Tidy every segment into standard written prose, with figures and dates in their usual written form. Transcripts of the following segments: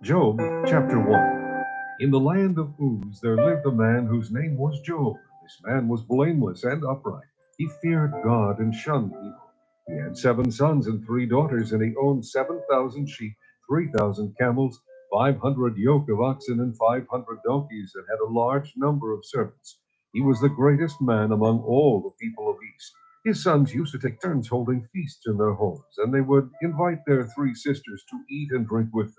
Job chapter 1. In the land of Uz there lived a man whose name was Job. This man was blameless and upright. He feared God and shunned evil. He had 7 sons and 3 daughters, and he owned 7,000 sheep, 3,000 camels, 500 yoke of oxen, and 500 donkeys, and had a large number of servants. He was the greatest man among all the people of East. His sons used to take turns holding feasts in their homes, and they would invite their 3 sisters to eat and drink with them.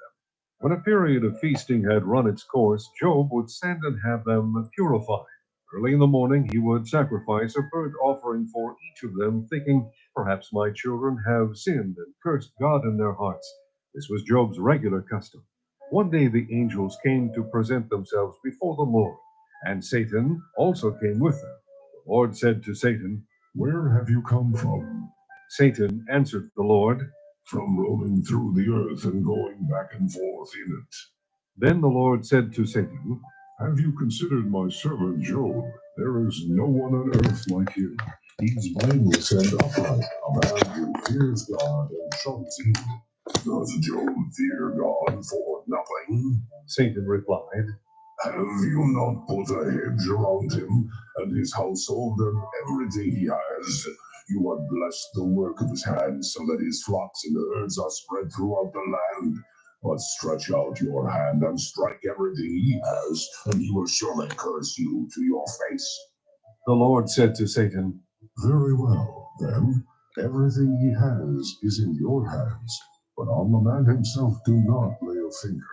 When a period of feasting had run its course, Job would send and have them purified. Early in the morning, he would sacrifice a burnt offering for each of them, thinking, perhaps my children have sinned and cursed God in their hearts. This was Job's regular custom. One day the angels came to present themselves before the Lord, and Satan also came with them. The Lord said to Satan, "Where have you come from?" Satan answered the Lord, "From roaming through the earth and going back and forth in it." Then the Lord said to Satan, "Have you considered my servant Job? There is no one on earth like him. He's blameless and upright, a man who fears God and shuns evil. Does Job fear God for nothing?" Satan replied, "Have you not put a hedge around him and his household and everything he has? You have blessed the work of his hands, so that his flocks and herds are spread throughout the land. But stretch out your hand and strike everything he has, and he will surely curse you to your face." The Lord said to Satan, "Very well, then. Everything he has is in your hands, but on the man himself do not lay a finger."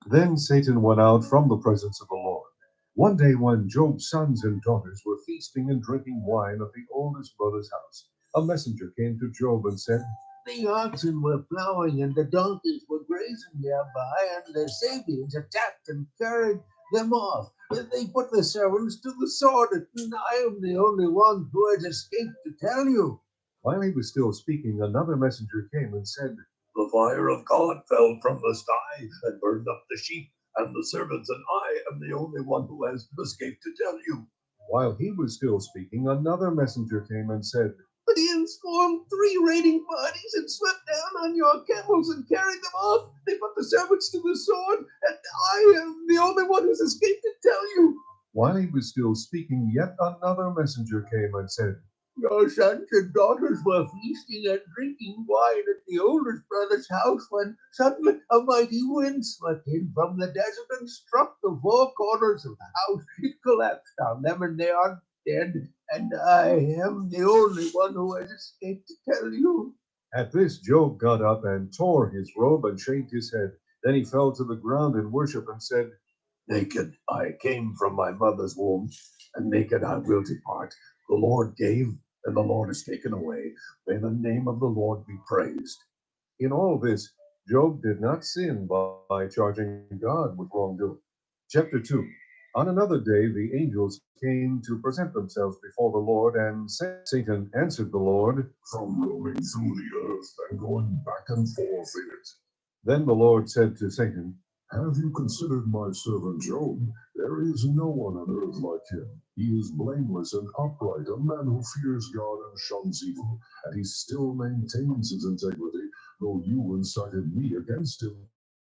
Then Satan went out from the presence of the Lord. One day, when Job's sons and daughters were feasting and drinking wine at the oldest brother's house, a messenger came to Job and said, The oxen were plowing and the donkeys were grazing nearby, and the Sabians attacked and carried them off. They put the servants to the sword, and I am the only one who has escaped to tell you. While he was still speaking, another messenger came and said, The fire of God fell from the sky and burned up the sheep and the servants, and I am the only one who has escaped to tell you. While he was still speaking, another messenger came and said, The Indians formed 3 raiding parties and swept down on your camels and carried them off. They put the servants to the sword, and I am the only one who's escaped to tell you. While he was still speaking, yet another messenger came and said, Your sons and daughters were feasting and drinking wine at the oldest brother's house when suddenly a mighty wind swept in from the desert and struck the 4 corners of the house. It collapsed on them and they are dead, and I am the only one who has escaped to tell you." At this, Job got up and tore his robe and shaved his head. Then he fell to the ground in worship and said, Naked I came from my mother's womb, and naked I will depart. The Lord gave, and the Lord has taken away. May the name of the Lord be praised. In all this, Job did not sin by charging God with wrongdoing. Chapter 2. On another day, the angels came to present themselves before the Lord, and Satan answered the Lord, From roaming through the earth and going back and forth in it. Then the Lord said to Satan, Have you considered my servant Job? There is no one on earth like him. He is blameless and upright, a man who fears God and shuns evil, and he still maintains his integrity, though you incited me against him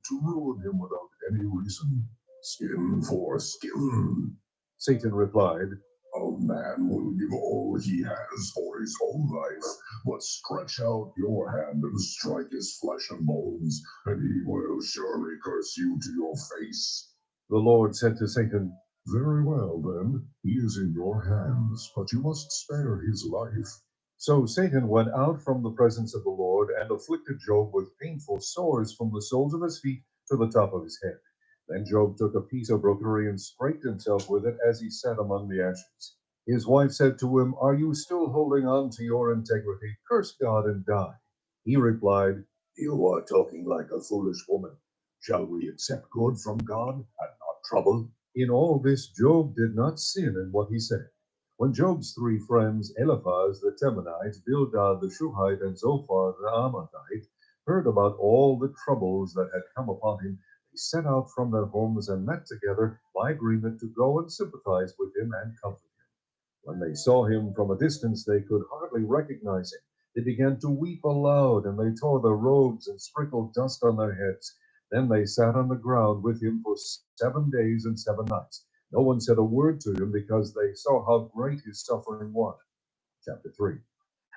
to ruin him without any reason. Skin for skin. Satan replied, A man will give all he has for his own life, but stretch out your hand and strike his flesh and bones, and he will surely curse you to your face. The Lord said to Satan, Very well, then, he is in your hands, but you must spare his life. So Satan went out from the presence of the Lord and afflicted Job with painful sores from the soles of his feet to the top of his head. Then Job took a piece of brokery and scraped himself with it as he sat among the ashes. His wife said to him, Are you still holding on to your integrity? Curse God and die. He replied, You are talking like a foolish woman. Shall we accept good from God and not trouble? In all this, Job did not sin in what he said. When Job's 3 friends, Eliphaz the Temanite, Bildad the Shuhite, and Zophar the Ammonite, heard about all the troubles that had come upon him, they set out from their homes and met together by agreement to go and sympathize with him and comfort him. When they saw him from a distance, they could hardly recognize him. They began to weep aloud, and they tore their robes and sprinkled dust on their heads. Then they sat on the ground with him for 7 days and 7 nights. No one said a word to him because they saw how great his suffering was. Chapter 3.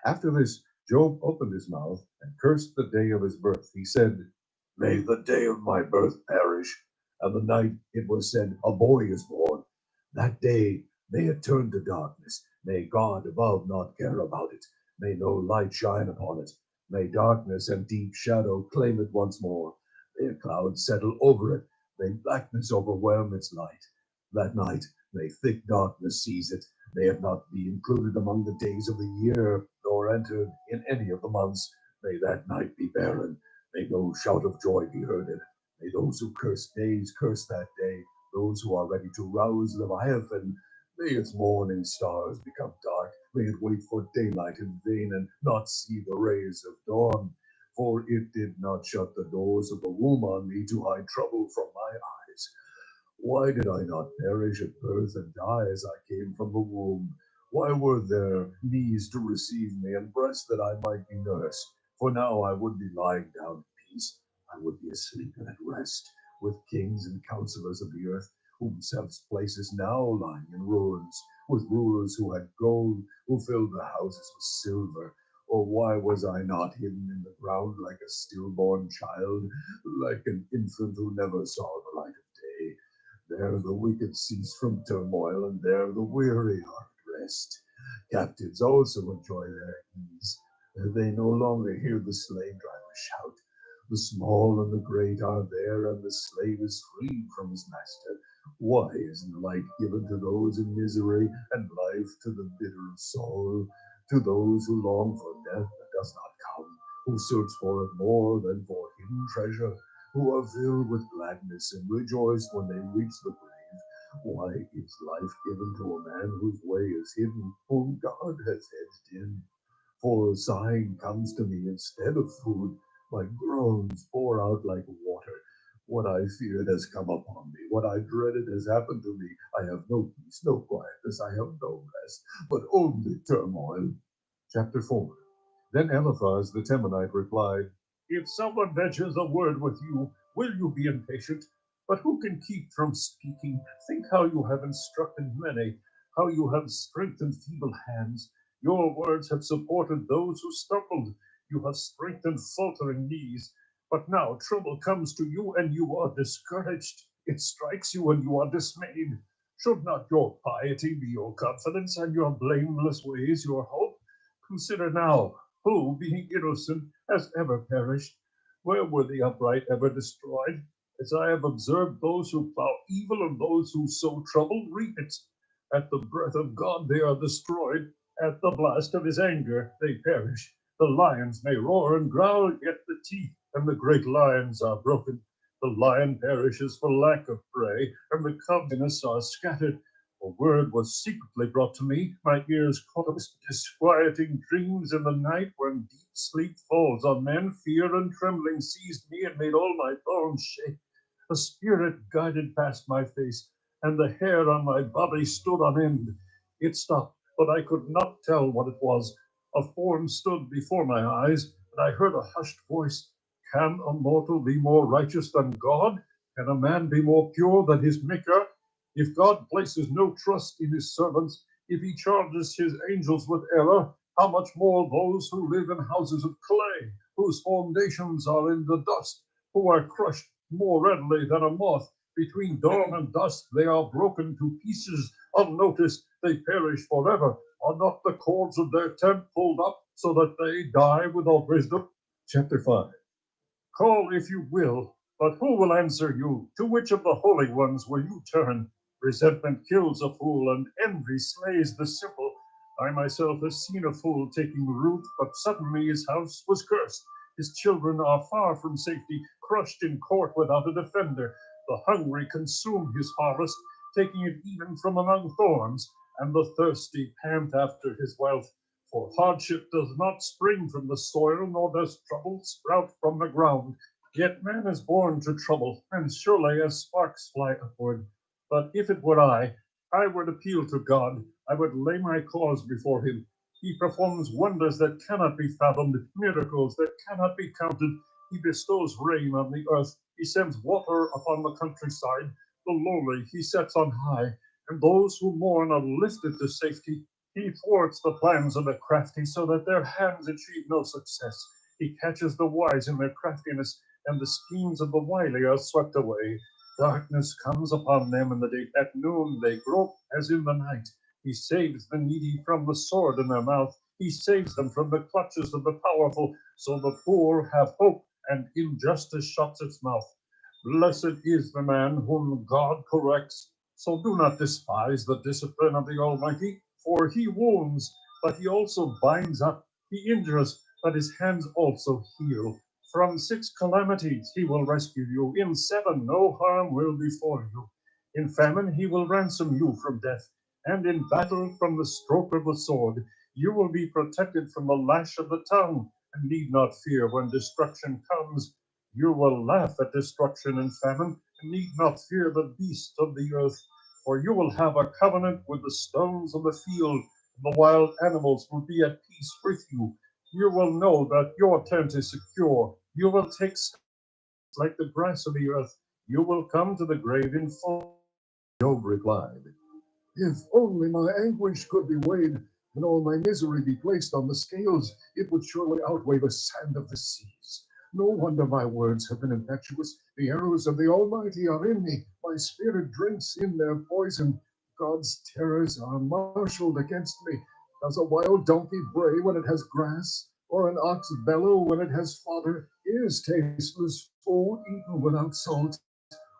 After this, Job opened his mouth and cursed the day of his birth. He said, "May the day of my birth perish, and the night it was said, a boy is born. That day may it turn to darkness. May God above not care about it. May no light shine upon it. May darkness and deep shadow claim it once more. May a cloud settle over it. May blackness overwhelm its light. That night may thick darkness seize it. May it not be included among the days of the year, nor entered in any of the months. May that night be barren. May no shout of joy be heard in it. May those who curse days curse that day. Those who are ready to rouse Leviathan, may its morning stars become dark. May it wait for daylight in vain and not see the rays of dawn. For it did not shut the doors of the womb on me to hide trouble from my eyes. Why did I not perish at birth and die as I came from the womb? Why were there knees to receive me and breasts that I might be nursed? For now I would be lying down in peace. I would be asleep and at rest, with kings and counselors of the earth, whomselves places now lying in ruins, with rulers who had gold, who filled the houses with silver. Or why was I not hidden in the ground like a stillborn child, like an infant who never saw the light of day? There the wicked cease from turmoil, and there the weary are at rest. Captives also enjoy their ease. They no longer hear the slave driver shout. The small and the great are there, and the slave is freed from his master. Why isn't light given to those in misery, and life to the bitter of soul? To those who long for death that does not come, who search for it more than for hidden treasure, who are filled with gladness and rejoice when they reach the grave. Why is life given to a man whose way is hidden, whom God has hedged in? For sighing comes to me instead of food, my groans pour out like water. What I feared has come upon me, what I dreaded has happened to me. I have no peace, no quietness, I have no rest, but only turmoil. Chapter 4. Then Eliphaz the Temanite replied, "If someone ventures a word with you, will you be impatient? But who can keep from speaking? Think how you have instructed many, how you have strengthened feeble hands. Your words have supported those who stumbled. You have strengthened faltering knees. But now trouble comes to you, and you are discouraged. It strikes you, and you are dismayed. Should not your piety be your confidence, and your blameless ways your hope? Consider now, who, being innocent, has ever perished? Where were the upright ever destroyed? As I have observed, those who plow evil and those who sow trouble reap it. At the breath of God they are destroyed. At the blast of his anger they perish. The lions may roar and growl, yet the teeth and the great lions are broken. The lion perishes for lack of prey, and the cubs are scattered. A word was secretly brought to me. My ears caught disquieting dreams in the night when deep sleep falls on men. Fear and trembling seized me and made all my bones shake. A spirit guided past my face, and the hair on my body stood on end. It stopped, but I could not tell what it was. A form stood before my eyes, and I heard a hushed voice. Can a mortal be more righteous than God? Can a man be more pure than his Maker? If God places no trust in his servants, if he charges his angels with error, how much more those who live in houses of clay, whose foundations are in the dust, who are crushed more readily than a moth. Between dawn and dusk they are broken to pieces. Unnoticed they perish forever. Are not the cords of their tent pulled up so that they die without wisdom? Chapter 5. Call if you will, but who will answer you? To which of the holy ones will you turn? Resentment kills a fool, and envy slays the simple. I myself have seen a fool taking root, but suddenly his house was cursed. His children are far from safety, crushed in court without a defender. The hungry consume his harvest, taking it even from among thorns, and the thirsty pant after his wealth. For hardship does not spring from the soil, nor does trouble sprout from the ground. Yet man is born to trouble, and surely as sparks fly upward. But if it were I would appeal to God. I would lay my cause before him. He performs wonders that cannot be fathomed, miracles that cannot be counted. He bestows rain on the earth. He sends water upon the countryside. The lowly he sets on high, and those who mourn are lifted to safety. He thwarts the plans of the crafty so that their hands achieve no success. He catches the wise in their craftiness, and the schemes of the wily are swept away. Darkness comes upon them in the day. At noon they grope as in the night. He saves the needy from the sword in their mouth. He saves them from the clutches of the powerful, so the poor have hope, and injustice shuts its mouth. Blessed is the man whom God corrects. So do not despise the discipline of the Almighty, for he wounds, but he also binds up. He injures, but his hands also heal. From 6 calamities he will rescue you. In 7 no harm will befall you. In famine he will ransom you from death, and in battle from the stroke of the sword. You will be protected from the lash of the tongue, and need not fear when destruction comes. You will laugh at destruction and famine, and need not fear the beasts of the earth. For you will have a covenant with the stones of the field, and the wild animals will be at peace with you. You will know that your tent is secure. You will take like the grass of the earth. You will come to the grave in full. Job replied, "If only my anguish could be weighed, and all my misery be placed on the scales, it would surely outweigh the sand of the seas. No wonder my words have been impetuous. The arrows of the Almighty are in me. My spirit drinks in their poison. God's terrors are marshaled against me. Does a wild donkey bray when it has grass, or an ox bellow when it has fodder? Is tasteless food eaten without salt?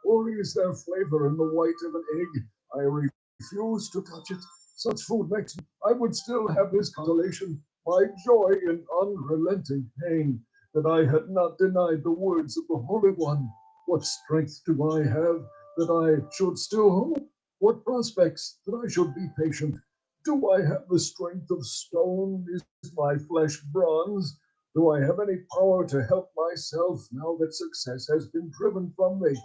Or is there flavor in the white of an egg? I refuse to touch it. Such food makes me. I would still have this consolation, my joy in unrelenting pain, that I had not denied the words of the Holy One. What strength do I have that I should still hope? What prospects that I should be patient? Do I have the strength of stone? Is my flesh bronze? Do I have any power to help myself now that success has been driven from me?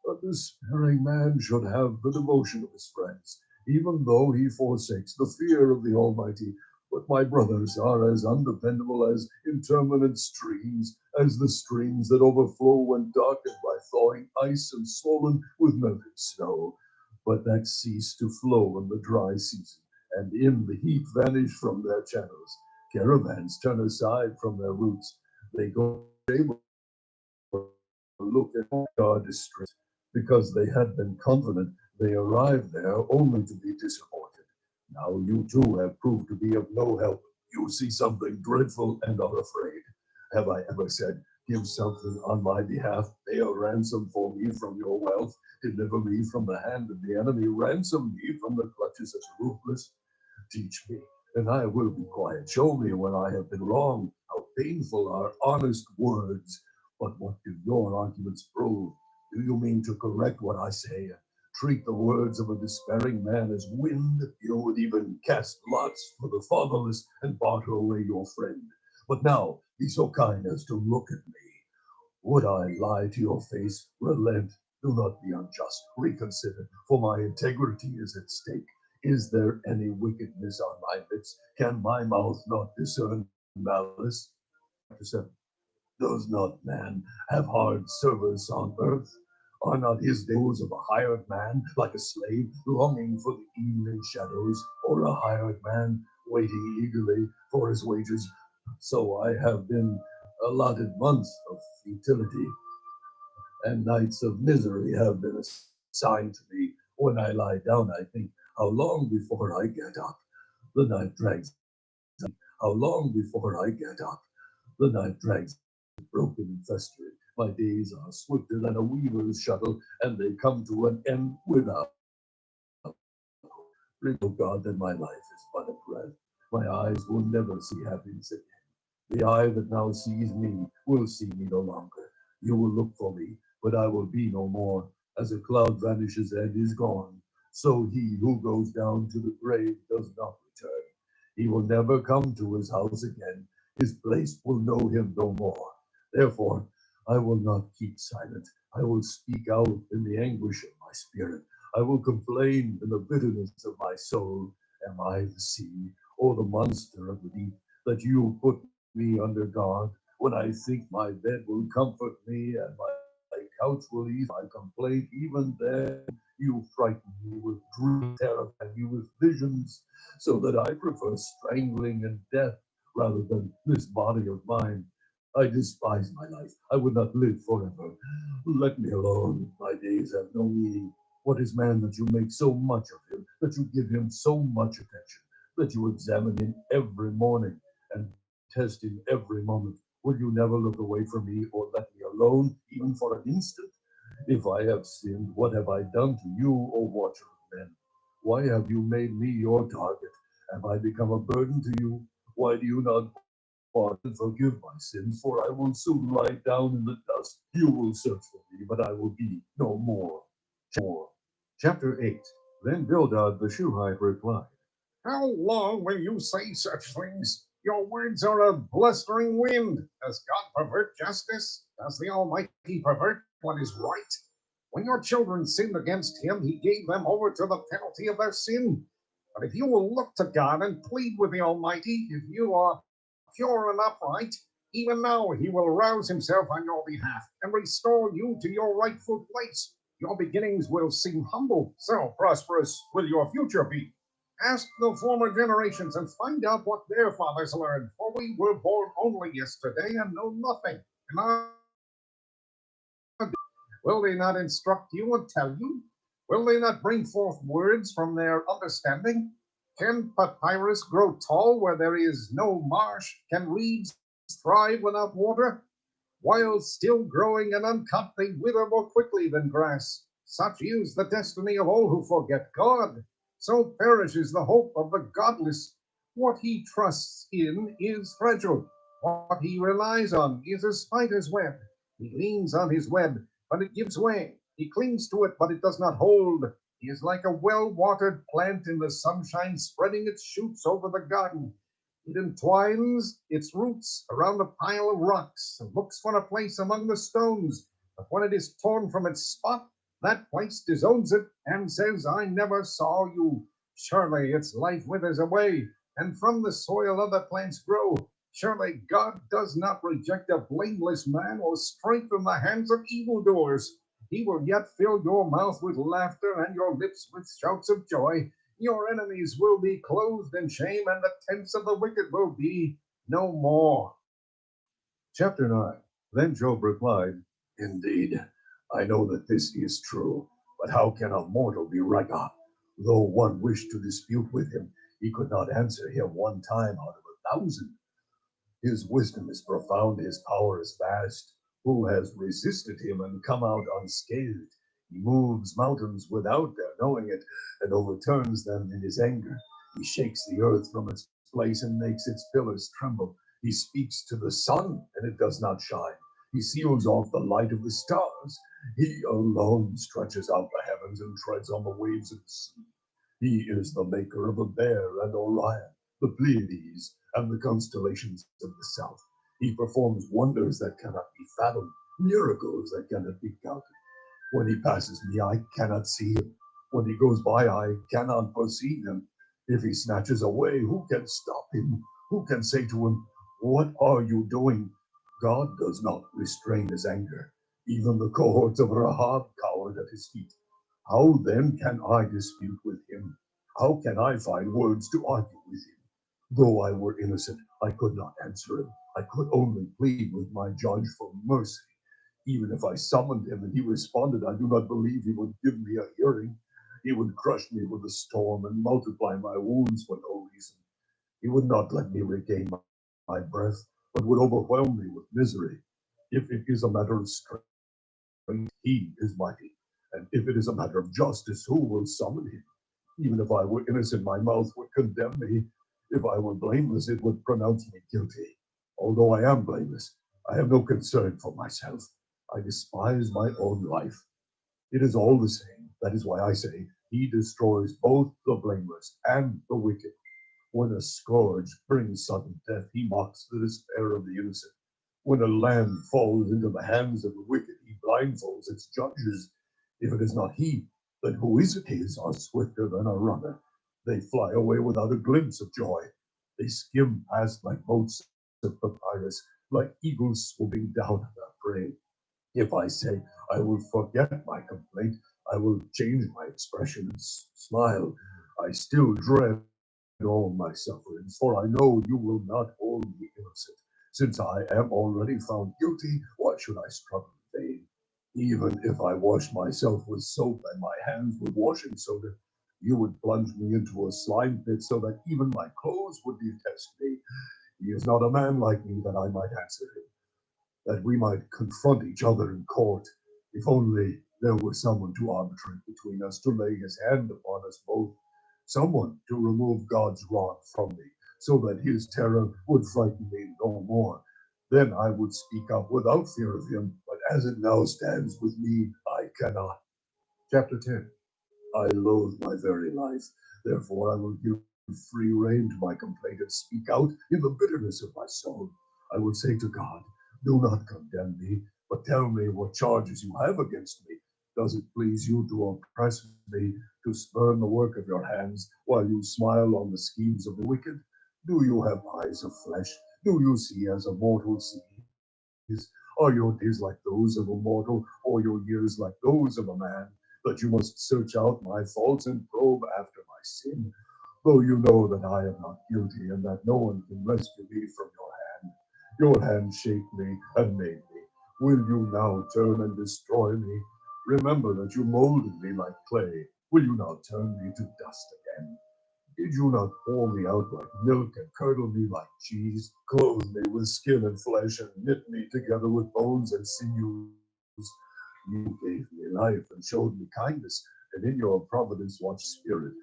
A despairing man should have the devotion of his friends, even though he forsakes the fear of the Almighty. But my brothers are as undependable as interminate streams, as the streams that overflow when darkened by thawing ice and swollen with melted snow, but that cease to flow in the dry season, and in the heat vanish from their channels. Caravans turn aside from their routes. They go able to look at our distress. Because they had been confident, they arrived there only to be disappointed. Now you too have proved to be of no help. You see something dreadful and are afraid. Have I ever said, give something on my behalf, pay a ransom for me from your wealth, deliver me from the hand of the enemy, ransom me from the clutches of the ruthless? Teach me, and I will be quiet. Show me when I have been wrong. How painful are honest words. But what do your arguments prove? Do you mean to correct what I say? Treat the words of a despairing man as wind? You would even cast lots for the fatherless and barter away your friend. But now, be so kind as to look at me. Would I lie to your face? Relent. Do not be unjust. Reconsider, for my integrity is at stake. Is there any wickedness on my lips? Can my mouth not discern malice? Chapter 7. Does not man have hard service on earth? Are not his days of a hired man like a slave longing for the evening shadows, or a hired man waiting eagerly for his wages? So I have been allotted months of futility, and nights of misery have been assigned to me. When I lie down, I think, how long before I get up? The night drags. How long before I get up? The night drags broken and festering. My days are swifter than a weaver's shuttle, and they come to an end without. O God, that my life is but a breath. My eyes will never see happiness again. The eye that now sees me will see me no longer. You will look for me, but I will be no more. As a cloud vanishes and is gone, so he who goes down to the grave does not return. He will never come to his house again. His place will know him no more. Therefore, I will not keep silent. I will speak out in the anguish of my spirit. I will complain in the bitterness of my soul. Am I the sea, or the monster of the deep, that you put me under guard? When I think my bed will comfort me and my couch will ease my complaint, even then you frighten me with dreams, terrify me with visions, so that I prefer strangling and death rather than this body of mine. I despise my life. I would not live forever. Let me alone. My days have no meaning. What is man that you make so much of him, that you give him so much attention, that you examine him every morning and test him every moment? Will you never look away from me or let me alone, even for an instant? If I have sinned, what have I done to you, O watcher of men? Why have you made me your target? Have I become a burden to you? Why do you not pardon and forgive my sins? For I will soon lie down in the dust. You will search for me, but I will be no more. Chapter 8. Then Bildad the Shuhite replied, How long will you say such things? Your words are a blustering wind. Does God pervert justice? Does the Almighty pervert what is right? When your children sinned against him, he gave them over to the penalty of their sin. But if you will look to God and plead with the Almighty, if you are pure and upright, even now he will rouse himself on your behalf and restore you to your rightful place. Your beginnings will seem humble, so prosperous will your future be. Ask the former generations and find out what their fathers learned, for we were born only yesterday and know nothing. And our will they not instruct you and tell you? Will they not bring forth words from their understanding? Can papyrus grow tall where there is no marsh? Can reeds thrive without water? While still growing and uncut, they wither more quickly than grass. Such is the destiny of all who forget God. So perishes the hope of the godless. What he trusts in is fragile. What he relies on is a spider's web. He leans on his web, but it gives way. He clings to it, but it does not hold. He is like a well watered plant in the sunshine, spreading its shoots over the garden. It entwines its roots around a pile of rocks and looks for a place among the stones. But when it is torn from its spot, that place disowns it and says, I never saw you. Surely its life withers away, and from the soil other plants grow. Surely God does not reject a blameless man or strengthen the hands of evildoers. He will yet fill your mouth with laughter and your lips with shouts of joy. Your enemies will be clothed in shame, and the tents of the wicked will be no more. Chapter 9. Then Job replied, Indeed, I know that this is true, but how can a mortal be right? Though one wished to dispute with him, he could not answer him one time out of 1,000. His wisdom is profound, his power is vast. Who has resisted him and come out unscathed? He moves mountains without their knowing it, and overturns them in his anger. He shakes the earth from its place and makes its pillars tremble. He speaks to the sun, and it does not shine. He seals off the light of the stars. He alone stretches out the heavens and treads on the waves of the sea. He is the maker of the Bear and Orion, the Pleiades, and the constellations of the south. He performs wonders that cannot be fathomed, miracles that cannot be counted. When he passes me, I cannot see him. When he goes by, I cannot perceive him. If he snatches away, who can stop him? Who can say to him, What are you doing? God does not restrain his anger. Even the cohorts of Rahab cowered at his feet. How then can I dispute with him? How can I find words to argue with him? Though I were innocent, I could not answer him. I could only plead with my judge for mercy. Even if I summoned him and he responded, I do not believe he would give me a hearing. He would crush me with a storm and multiply my wounds for no reason. He would not let me regain my breath, but would overwhelm me with misery. If it is a matter of strength, he is mighty. And if it is a matter of justice, who will summon him? Even if I were innocent, my mouth would condemn me. If I were blameless, it would pronounce me guilty. Although I am blameless, I have no concern for myself. I despise my own life. It is all the same. That is why I say he destroys both the blameless and the wicked. When a scourge brings sudden death, he mocks the despair of the innocent. When a land falls into the hands of the wicked, he blindfolds its judges. If it is not he, then who is it? His are swifter than a runner. They fly away without a glimpse of joy. They skim past like boats of papyrus, like like eagles swooping down on their prey. If I say I will forget my complaint, I will change my expression and smile. I still dread all my sufferings, for I know you will not hold me innocent. Since I am already found guilty, why should I struggle in vain? Even if I wash myself with soap and my hands with washing soda, you would plunge me into a slime pit so that even my clothes would detest me. He is not a man like me that I might answer him, that we might confront each other in court. If only there were someone to arbitrate between us, to lay his hand upon us both, someone to remove God's rod from me, so that his terror would frighten me no more. Then I would speak up without fear of him, but as it now stands with me, I cannot. Chapter 10. I loathe my very life. Therefore, I will give free rein to my complaint and speak out in the bitterness of my soul. I will say to God, do not condemn me, but tell me what charges you have against me. Does it please you to oppress me, to spurn the work of your hands, while you smile on the schemes of the wicked? Do you have eyes of flesh? Do you see as a mortal sees? Are your days like those of a mortal, or your years like those of a man, that you must search out my faults and probe after my sin? Though you know that I am not guilty, and that no one can rescue me from your hand shaped me and made me. Will you now turn and destroy me? Remember that you molded me like clay. Will you now turn me to dust again? Did you not pour me out like milk and curdle me like cheese, clothe me with skin and flesh, and knit me together with bones and sinews? You gave me life and showed me kindness, and in your providence watched spirit.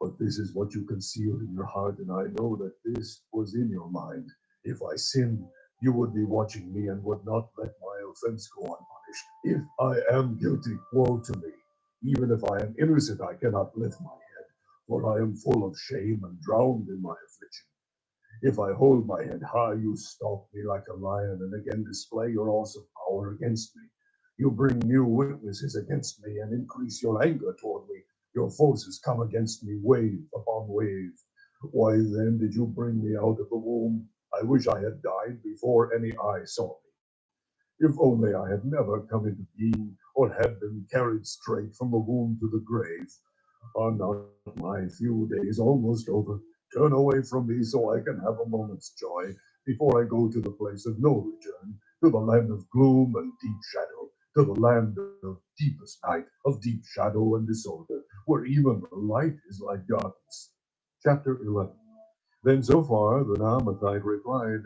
But this is what you concealed in your heart, and I know that this was in your mind. If I sinned, you would be watching me and would not let my offense go unpunished. If I am guilty, woe to me. Even if I am innocent, I cannot lift my head, for I am full of shame and drowned in my affliction. If I hold my head high, you stalk me like a lion and again display your awesome power against me. You bring new witnesses against me and increase your anger toward me. Your forces come against me wave upon wave. Why then did you bring me out of the womb? I wish I had died before any eye saw me. If only I had never come into being, or had been carried straight from the womb to the grave. Are not my few days almost over? Turn away from me so I can have a moment's joy before I go to the place of no return, to the land of gloom and deep shadow, to the land of deepest night, of deep shadow and disorder, where even the light is like darkness. Chapter 11. Then Zophar the Naamathite replied,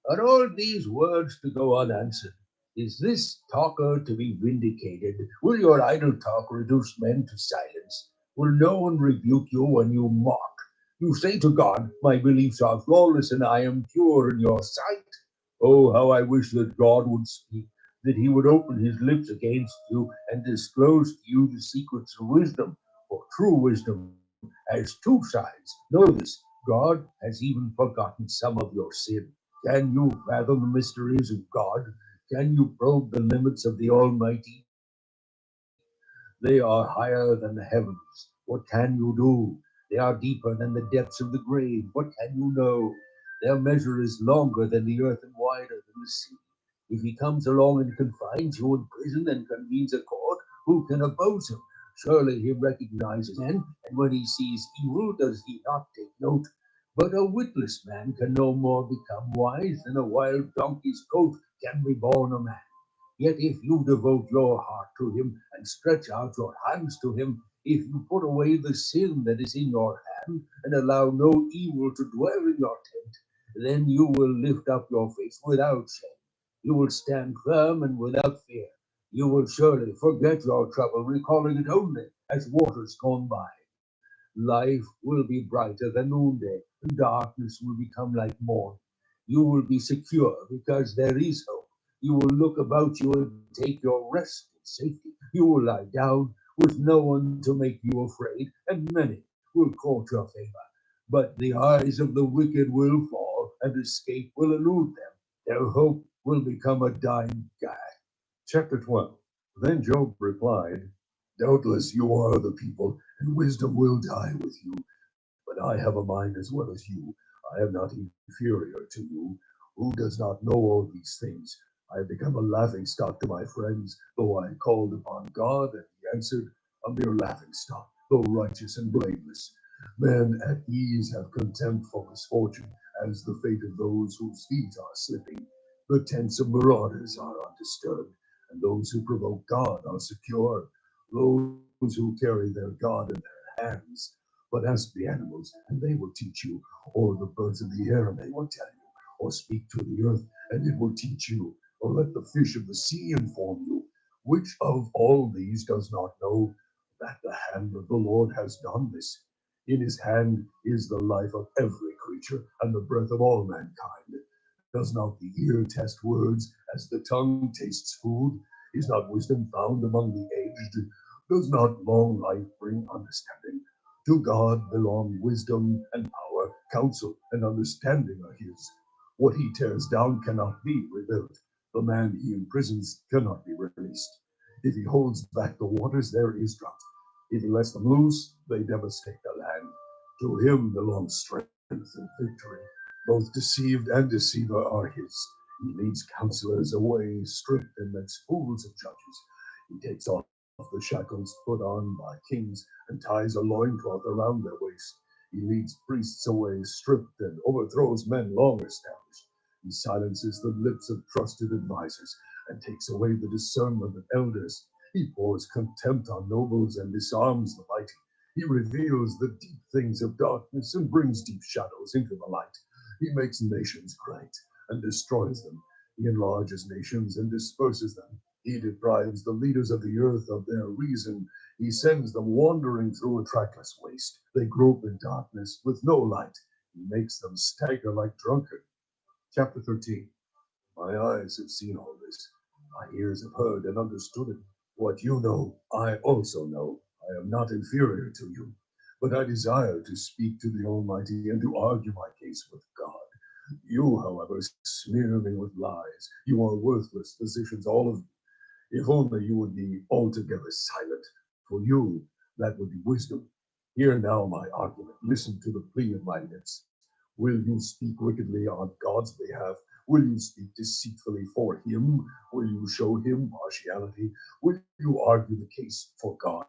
Are all these words to go unanswered? Is this talker to be vindicated? Will your idle talk reduce men to silence? Will no one rebuke you when you mock? You say to God, my beliefs are flawless and I am pure in your sight. Oh, how I wish that God would speak, that he would open his lips against you and disclose to you the secrets of wisdom. For true wisdom has two sides. Know this, God has even forgotten some of your sin. Can you fathom the mysteries of God? Can you probe the limits of the Almighty? They are higher than the heavens. What can you do? They are deeper than the depths of the grave. What can you know? Their measure is longer than the earth and wider than the sea. If he comes along and confines you in prison and convenes a court, who can oppose him? Surely he recognizes men, and when he sees evil, does he not take note? But a witless man can no more become wise than a wild donkey's coat can reborn a man. Yet if you devote your heart to him and stretch out your hands to him, if you put away the sin that is in your hand and allow no evil to dwell in your tent, then you will lift up your face without shame. You will stand firm and without fear. You will surely forget your trouble, recalling it only as waters gone by. Life will be brighter than noonday, and darkness will become like morning. You will be secure because there is hope. You will look about you and take your rest in safety. You will lie down with no one to make you afraid, and many will court your favor. But the eyes of the wicked will fall, and escape will elude them. Their hope will become a dying gas. Chapter 12. Then Job replied, Doubtless you are the people, and wisdom will die with you. But I have a mind as well as you. I am not inferior to you. Who does not know all these things? I have become a laughing stock to my friends, though I called upon God, and he answered, a mere laughing stock, though righteous and blameless. Men at ease have contempt for misfortune, as the fate of those whose feet are slipping. The tents of marauders are undisturbed, and those who provoke God are secure. Those who carry their God in their hands. But ask the animals, and they will teach you, or the birds of the air, and they will tell you, or speak to the earth, and it will teach you, or let the fish of the sea inform you. Which of all these does not know that the hand of the Lord has done this? In his hand is the life of every creature, and the breath of all mankind. Does not the ear test words as the tongue tastes food? Is not wisdom found among the aged? Does not long life bring understanding? To God belong wisdom and power, counsel and understanding are his. What he tears down cannot be rebuilt. The man he imprisons cannot be released. If he holds back the waters, there is drought. If he lets them loose, they devastate the land. To him belongs strength and victory. Both deceived and deceiver are his. He leads counselors away stripped and makes fools of judges. He takes off the shackles put on by kings and ties a loincloth around their waist. He leads priests away stripped and overthrows men long established. He silences the lips of trusted advisers and takes away the discernment of elders. He pours contempt on nobles and disarms the mighty. He reveals the deep things of darkness and brings deep shadows into the light. He makes nations great and destroys them. He enlarges nations and disperses them. He deprives the leaders of the earth of their reason. He sends them wandering through a trackless waste. They grope in darkness with no light. He makes them stagger like drunkards. Chapter 13. My eyes have seen all this. My ears have heard and understood it. What you know, I also know. I am not inferior to you. But I desire to speak to the Almighty and to argue my case with God. You, however, smear me with lies. You are worthless physicians, all of you. If only you would be altogether silent. For you, that would be wisdom. Hear now my argument. Listen to the plea of my lips. Will you speak wickedly on God's behalf? Will you speak deceitfully for him? Will you show him partiality? Will you argue the case for God?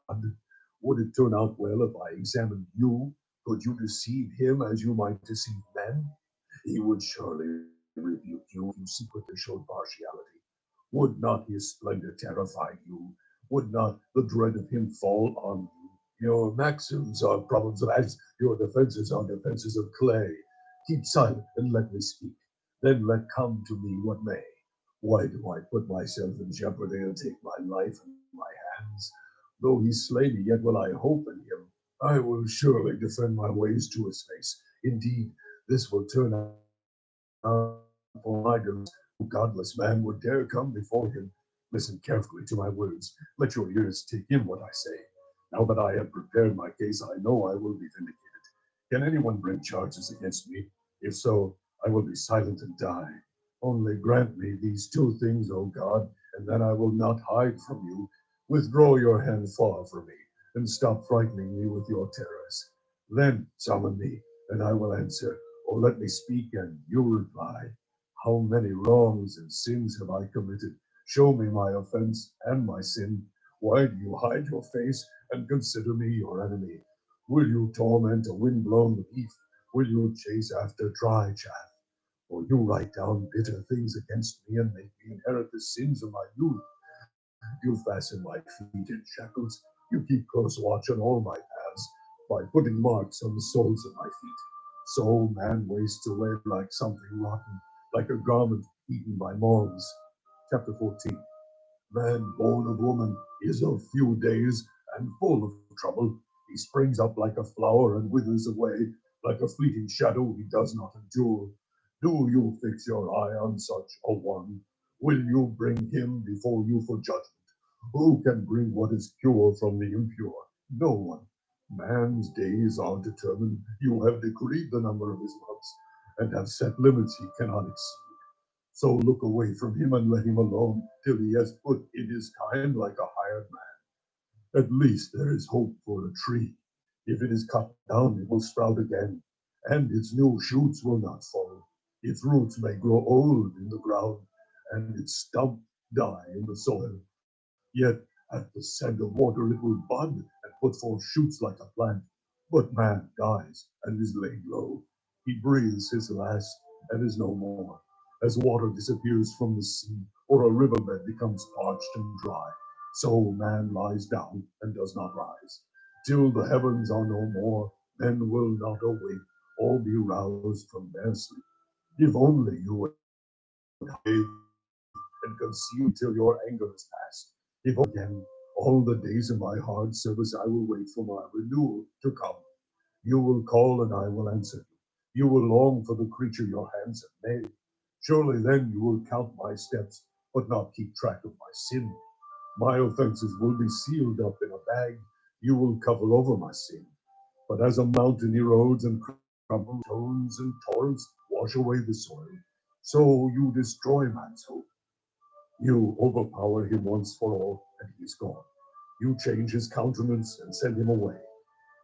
Would it turn out well if I examined you? Could you deceive him as you might deceive men? He would surely rebuke you if you secretly showed partiality. Would not his splendor terrify you? Would not the dread of him fall on you? Your maxims are problems of ice, your defenses are defenses of clay. Keep silent and let me speak. Then let come to me what may. Why do I put myself in jeopardy and take my life in my hands? Though he slay me, yet will I hope in him. I will surely defend my ways to his face. Indeed, this will turn out for my deliverance. No godless man would dare come before him. Listen carefully to my words. Let your ears take in what I say. Now that I have prepared my case, I know I will be vindicated. Can anyone bring charges against me? If so, I will be silent and die. Only grant me these two things, O God, and then I will not hide from you. Withdraw your hand far from me, and stop frightening me with your terrors. Then summon me, and I will answer, or let me speak, and you reply. How many wrongs and sins have I committed? Show me my offense and my sin. Why do you hide your face and consider me your enemy? Will you torment a wind-blown leaf? Will you chase after dry chaff? Or you write down bitter things against me and make me inherit the sins of my youth? You fasten my feet in shackles. You keep close watch on all my paths by putting marks on the soles of my feet. So man wastes away like something rotten, like a garment eaten by moths. Chapter 14. Man born of woman is of few days and full of trouble. He springs up like a flower and withers away. Like a fleeting shadow, he does not endure. Do you fix your eye on such a one? Will you bring him before you for judgment? Who can bring what is pure from the impure? No one. Man's days are determined. You have decreed the number of his months and have set limits he cannot exceed. So look away from him and let him alone till he has put in his kind like a hired man. At least there is hope for a tree. If it is cut down, it will sprout again, and its new shoots will not fall. Its roots may grow old in the ground, and its stump die in the soil. Yet at the scent of water it will bud and put forth shoots like a plant. But man dies and is laid low. He breathes his last and is no more. As water disappears from the sea, or a riverbed becomes parched and dry, so man lies down and does not rise. Till the heavens are no more, men will not awake or be roused from their sleep. If only you would hide and conceal till your anger is past. If again, all the days of my hard service I will wait for my renewal to come. You will call and I will answer you. You will long for the creature your hands have made. Surely then you will count my steps, but not keep track of my sin. My offenses will be sealed up in a bag. You will cover over my sin. But as a mountain erodes and crumbles, stones and torrents wash away the soil, so you destroy man's hope. You overpower him once for all, and he is gone. You change his countenance and send him away.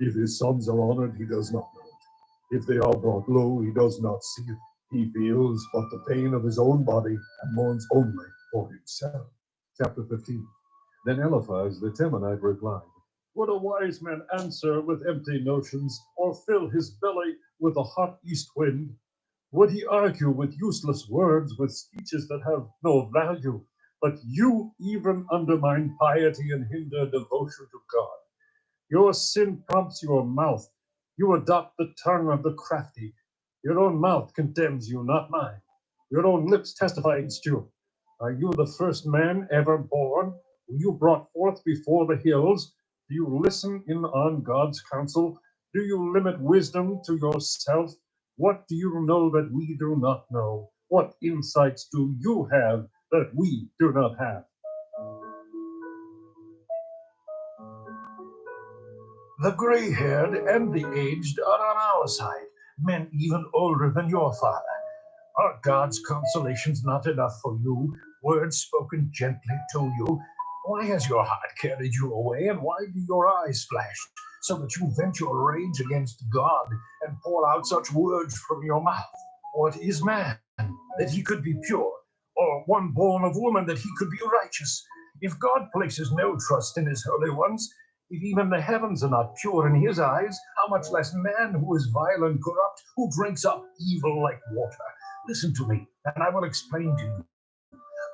If his sons are honored, he does not know it. If they are brought low, he does not see it. He feels but the pain of his own body and mourns only for himself. Chapter 15. Then Eliphaz the Temanite replied, Would a wise man answer with empty notions, or fill his belly with a hot east wind? Would he argue with useless words, with speeches that have no value? But you even undermine piety and hinder devotion to God. Your sin prompts your mouth. You adopt the tongue of the crafty. Your own mouth condemns you, not mine. Your own lips testify against you. Are you the first man ever born? Were you brought forth before the hills? Do you listen in on God's counsel? Do you limit wisdom to yourself? What do you know that we do not know? What insights do you have that we do not have? The gray-haired and the aged are on our side, men even older than your father. Are God's consolations not enough for you, words spoken gently to you? Why has your heart carried you away, and why do your eyes flash, so that you vent your rage against God and pour out such words from your mouth? What is man, that he could be pure, or one born of woman, that he could be righteous? If God places no trust in his holy ones, if even the heavens are not pure in his eyes, how much less man who is vile and corrupt, who drinks up evil like water? Listen to me, and I will explain to you.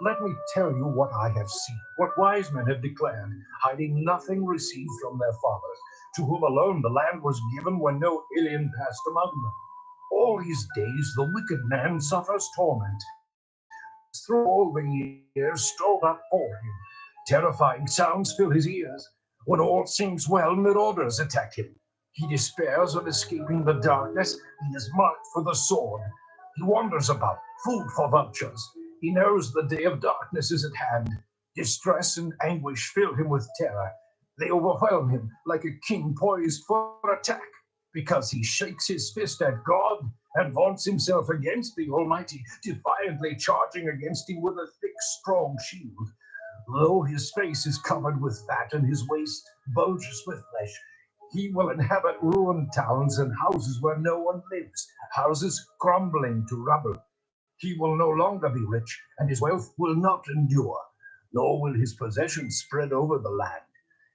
Let me tell you what I have seen, what wise men have declared, hiding nothing received from their fathers, to whom alone the land was given when no alien passed among them. All his days the wicked man suffers torment. Through all the years stored up for him. Terrifying sounds fill his ears. When all seems well, marauders attack him. He despairs of escaping the darkness. He is marked for the sword. He wanders about, food for vultures. He knows the day of darkness is at hand. Distress and anguish fill him with terror. They overwhelm him like a king poised for attack, because he shakes his fist at God and vaunts himself against the Almighty, defiantly charging against him with a thick, strong shield. Though his face is covered with fat and his waist bulges with flesh, he will inhabit ruined towns and houses where no one lives, houses crumbling to rubble. He will no longer be rich, and his wealth will not endure, nor will his possessions spread over the land.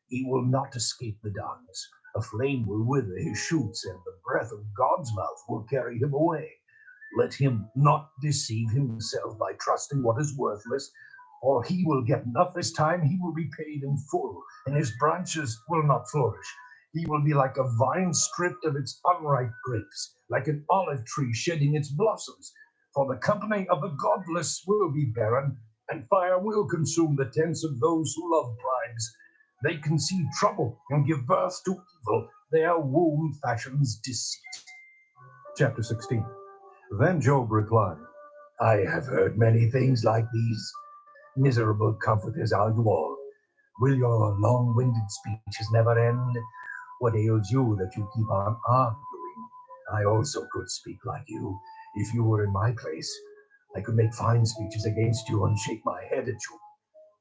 He will not escape the darkness. A flame will wither his shoots, and the breath of God's mouth will carry him away. Let him not deceive himself by trusting what is worthless, or he will get enough this time. He will be paid in full, and his branches will not flourish. He will be like a vine stripped of its unripe grapes, like an olive tree shedding its blossoms. For the company of the godless will be barren, and fire will consume the tents of those who love bribes. They conceive trouble and give birth to evil. Their womb fashions deceit. Chapter 16. Then Job replied, I have heard many things like these. Miserable comforters are you all. Will your long-winded speeches never end? What ails you that you keep on arguing? I also could speak like you. If you were in my place, I could make fine speeches against you and shake my head at you.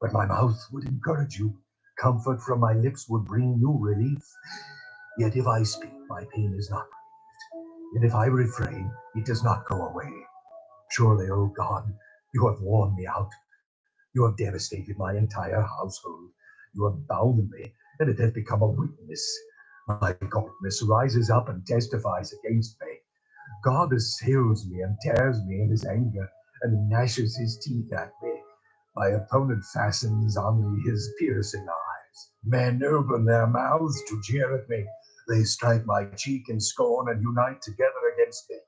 But my mouth would encourage you. Comfort from my lips would bring you relief. Yet if I speak, my pain is not relieved. And if I refrain, it does not go away. Surely, O God, you have worn me out. You have devastated my entire household. You have bound me, and it has become a witness. My godness rises up and testifies against me. God assails me and tears me in his anger and gnashes his teeth at me. My opponent fastens on me his piercing eyes. Men open their mouths to jeer at me. They strike my cheek in scorn and unite together against me.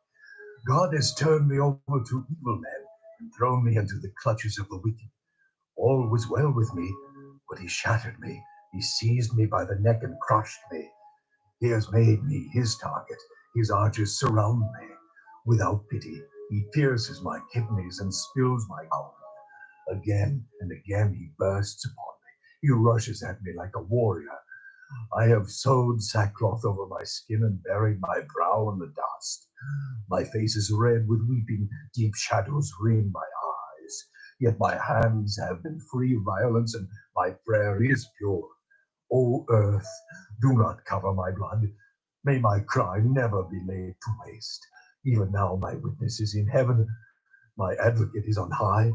God has turned me over to evil men and thrown me into the clutches of the wicked. All was well with me, but he shattered me. He seized me by the neck and crushed me. He has made me his target. His archers surround me. Without pity, he pierces my kidneys and spills my gall. Again and again he bursts upon me. He rushes at me like a warrior. I have sewed sackcloth over my skin and buried my brow in the dust. My face is red with weeping. Deep shadows ring my eyes. Yet my hands have been free of violence, and my prayer is pure. O earth, do not cover my blood. May my crime never be laid to waste. Even now my witness is in heaven. My advocate is on high.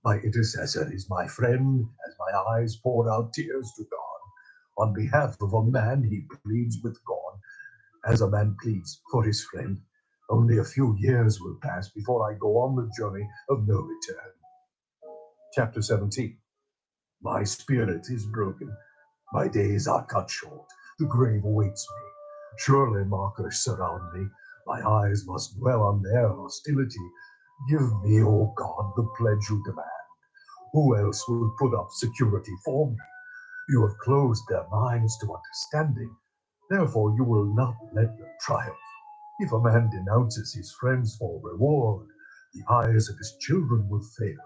My intercessor is my friend, as my eyes pour out tears to God. On behalf of a man, he pleads with God, as a man pleads for his friend. Only a few years will pass before I go on the journey of no return. Chapter 17. My spirit is broken. My days are cut short. The grave awaits me. Surely mockers surround me. My eyes must dwell on their hostility. Give me, O God, the pledge you demand. Who else will put up security for me? You have closed their minds to understanding. Therefore you will not let them triumph. If a man denounces his friends for reward, the eyes of his children will fail.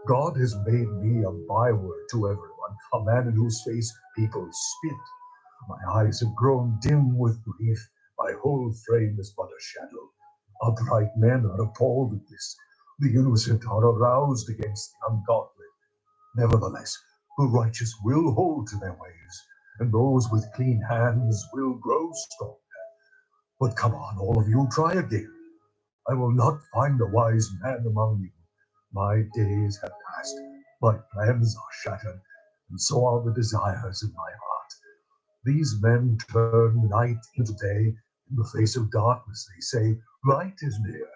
God has made me a byword to everyone, a man in whose face people spit. My eyes have grown dim with grief. My whole frame is but a shadow. Upright men are appalled at this. The innocent are aroused against the ungodly. Nevertheless, the righteous will hold to their ways, and those with clean hands will grow strong. But come on, all of you, try again. I will not find a wise man among you. My days have passed, my plans are shattered, and so are the desires of my heart. These men turn night into day. In the face of darkness, they say, light is near.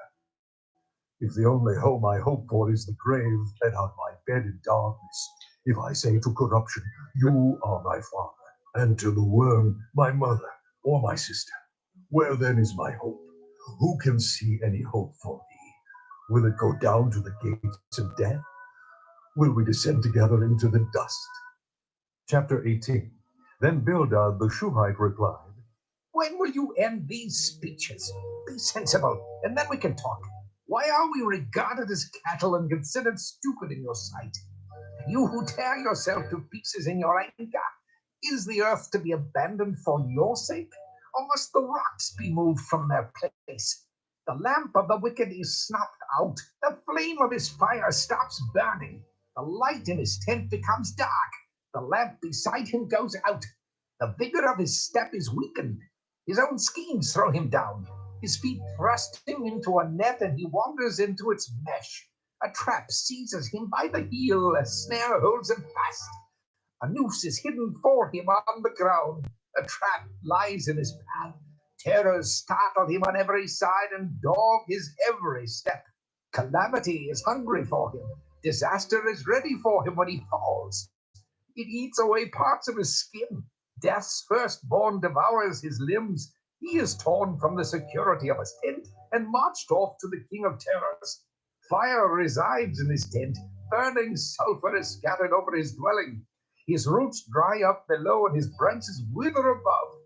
If the only home I hope for is the grave, let out my bed in darkness. If I say to corruption, you are my father, and to the worm, my mother or my sister, where then is my hope? Who can see any hope for me? Will it go down to the gates of death? Will we descend together into the dust? Chapter 18. Then Bildad the Shuhite replied, When will you end these speeches? Be sensible, and then we can talk. Why are we regarded as cattle and considered stupid in your sight? You who tear yourself to pieces in your anger, is the earth to be abandoned for your sake? Or must the rocks be moved from their place? The lamp of the wicked is snuffed out. The flame of his fire stops burning. The light in his tent becomes dark. The lamp beside him goes out. The vigor of his step is weakened. His own schemes throw him down. His feet thrust him into a net, and he wanders into its mesh. A trap seizes him by the heel, a snare holds him fast. A noose is hidden for him on the ground. A trap lies in his path. Terrors startle him on every side and dog his every step. Calamity is hungry for him. Disaster is ready for him when he falls. It eats away parts of his skin. Death's firstborn devours his limbs. He is torn from the security of his tent and marched off to the king of terrors. Fire resides in his tent. Burning sulfur is scattered over his dwelling. His roots dry up below and his branches wither above.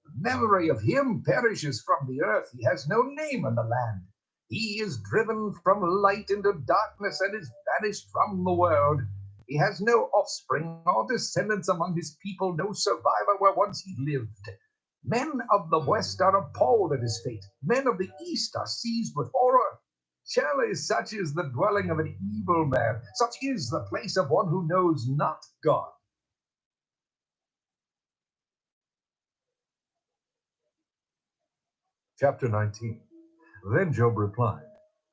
The memory of him perishes from the earth. He has no name in the land. He is driven from light into darkness and is banished from the world. He has no offspring or descendants among his people, no survivor where once he lived. Men of the west are appalled at his fate. Men of the east are seized with horror. Surely such is the dwelling of an evil man. Such is the place of one who knows not God. Chapter 19. Then Job replied,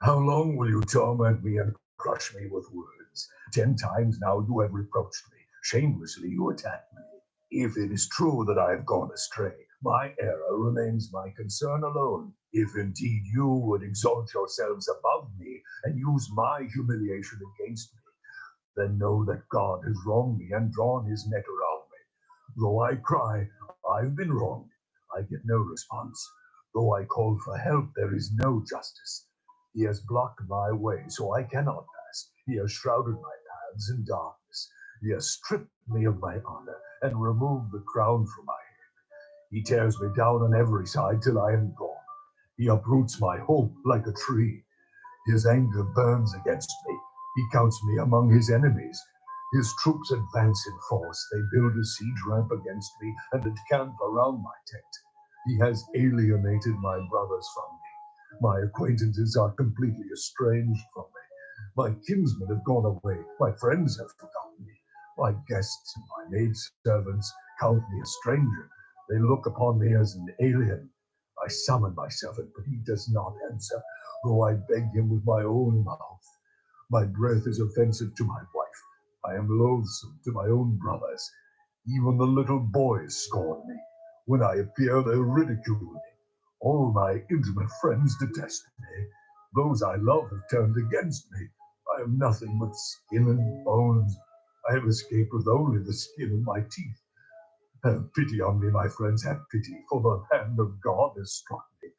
How long will you torment me and crush me with words? 10 times now you have reproached me. Shamelessly you attack me. If it is true that I have gone astray, my error remains my concern alone. If indeed you would exalt yourselves above me and use my humiliation against me, then know that God has wronged me and drawn his net around me. Though I cry, I've been wronged, I get no response. Though I call for help, there is no justice. He has blocked my way, so I cannot pass. He has shrouded my paths in darkness. He has stripped me of my honor and removed the crown from my head. He tears me down on every side till I am gone. He uproots my hope like a tree. His anger burns against me. He counts me among his enemies. His troops advance in force. They build a siege ramp against me and encamp around my tent. He has alienated my brothers from me. My acquaintances are completely estranged from me. My kinsmen have gone away. My friends have forgotten me. My guests and my maidservants count me a stranger. They look upon me as an alien. I summon my servant, but he does not answer, though I beg him with my own mouth. My breath is offensive to my wife. I am loathsome to my own brothers. Even the little boys scorn me. When I appear, they ridicule me. All my intimate friends detest me. Those I love have turned against me. I am nothing but skin and bones. I have escaped with only the skin in my teeth. Have pity on me, my friends, have pity, for the hand of God has struck me.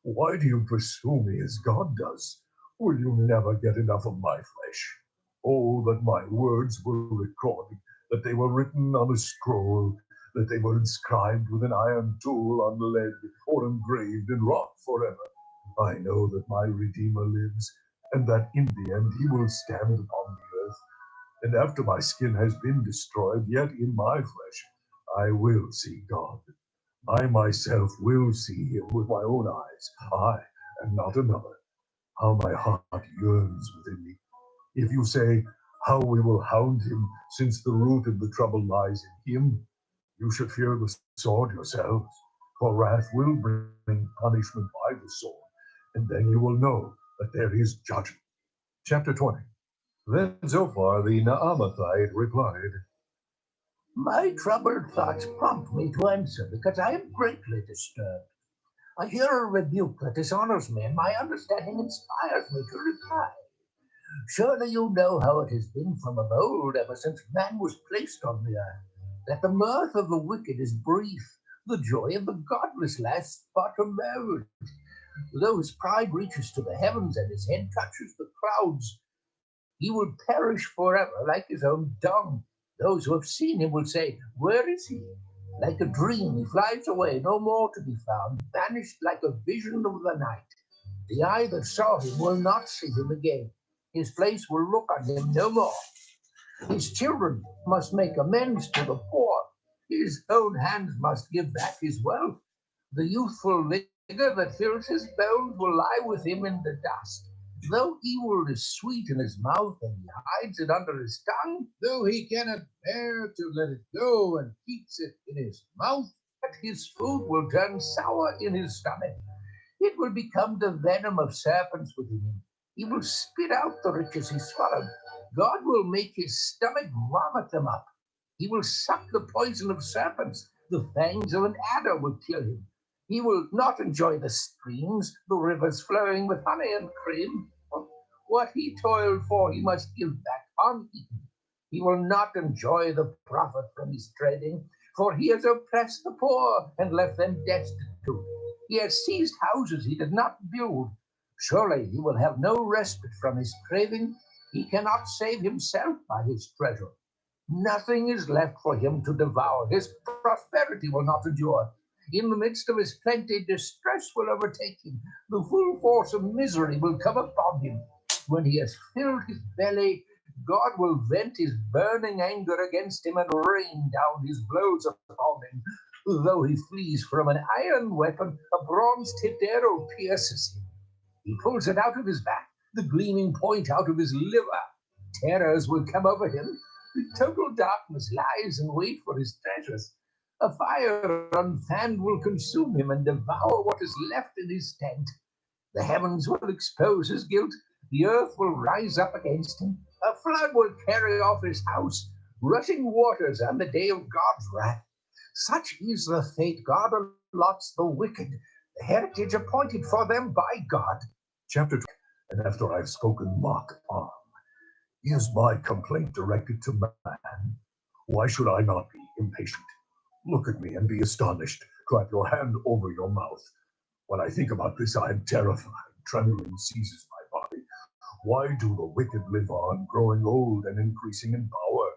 Why do you pursue me as God does? Will you never get enough of my flesh? Oh, that my words were recorded, that they were written on a scroll, that they were inscribed with an iron tool on lead, or engraved in rock forever. I know that my Redeemer lives, and that in the end he will stand upon the earth. And after my skin has been destroyed, yet in my flesh I will see God. I myself will see him with my own eyes, I and not another. How my heart yearns within me. If you say, how we will hound him, since the root of the trouble lies in him, you should fear the sword yourselves, for wrath will bring punishment by the sword, and then you will know that there is judgment. Chapter 20. Then Zophar the Naamathite replied, My troubled thoughts prompt me to answer because I am greatly disturbed. I hear a rebuke that dishonors me, and my understanding inspires me to reply. Surely you know how it has been from of old, ever since man was placed on the earth, that the mirth of the wicked is brief, the joy of the godless lasts but a moment. Though his pride reaches to the heavens and his head touches the clouds, he will perish forever like his own dung. Those who have seen him will say, where is he? Like a dream, he flies away, no more to be found, vanished like a vision of the night. The eye that saw him will not see him again. His face will look on him no more. His children must make amends to the poor. His own hands must give back his wealth. The youthful vigor that fills his bones will lie with him in the dust. Though evil is sweet in his mouth and he hides it under his tongue, Though he cannot bear to let it go and keeps it in his mouth, his food will turn sour in his stomach. It will become the venom of serpents within him. He will spit out the riches he swallowed. God will make his stomach vomit them up. He will suck the poison of serpents. The fangs of an adder will kill him. He will not enjoy the streams, the rivers flowing with honey and cream. What he toiled for, he must give back uneaten. He will not enjoy the profit from his trading, for he has oppressed the poor and left them destitute. He has seized houses he did not build. Surely he will have no respite from his craving. He cannot save himself by his treasure. Nothing is left for him to devour. His prosperity will not endure. In the midst of his plenty, distress will overtake him. The full force of misery will come upon him. When he has filled his belly, God will vent his burning anger against him and rain down his blows upon him. Though he flees from an iron weapon, a bronze-tipped arrow pierces him. He pulls it out of his back, the gleaming point out of his liver. Terrors will come over him. Total darkness lies in wait for his treasures. A fire unfanned will consume him and devour what is left in his tent. The heavens will expose his guilt. The earth will rise up against him. A flood will carry off his house. Rushing waters on the day of God's wrath. Such is the fate God allots the wicked, the heritage appointed for them by God. Chapter 20. And after I've spoken mock on, is my complaint directed to man? Why should I not be impatient? Look at me and be astonished. Clap your hand over your mouth. When I think about this, I am terrified. Trembling seizes my body. Why do the wicked live on, growing old and increasing in power?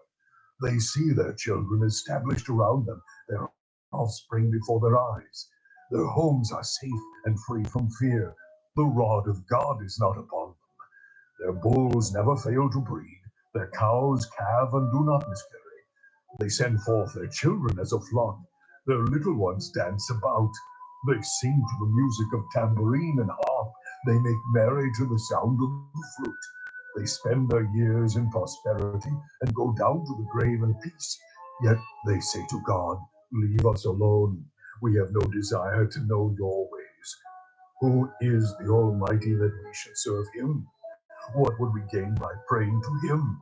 They see their children established around them, their offspring before their eyes. Their homes are safe and free from fear. The rod of God is not upon them. Their bulls never fail to breed. Their cows calve and do not miscarry. They send forth their children as a flock. Their little ones dance about. They sing to the music of tambourine and harp. They make merry to the sound of the flute. They spend their years in prosperity and go down to the grave in peace. Yet they say to God, leave us alone. We have no desire to know your ways. Who is the Almighty that we should serve him? What would we gain by praying to him?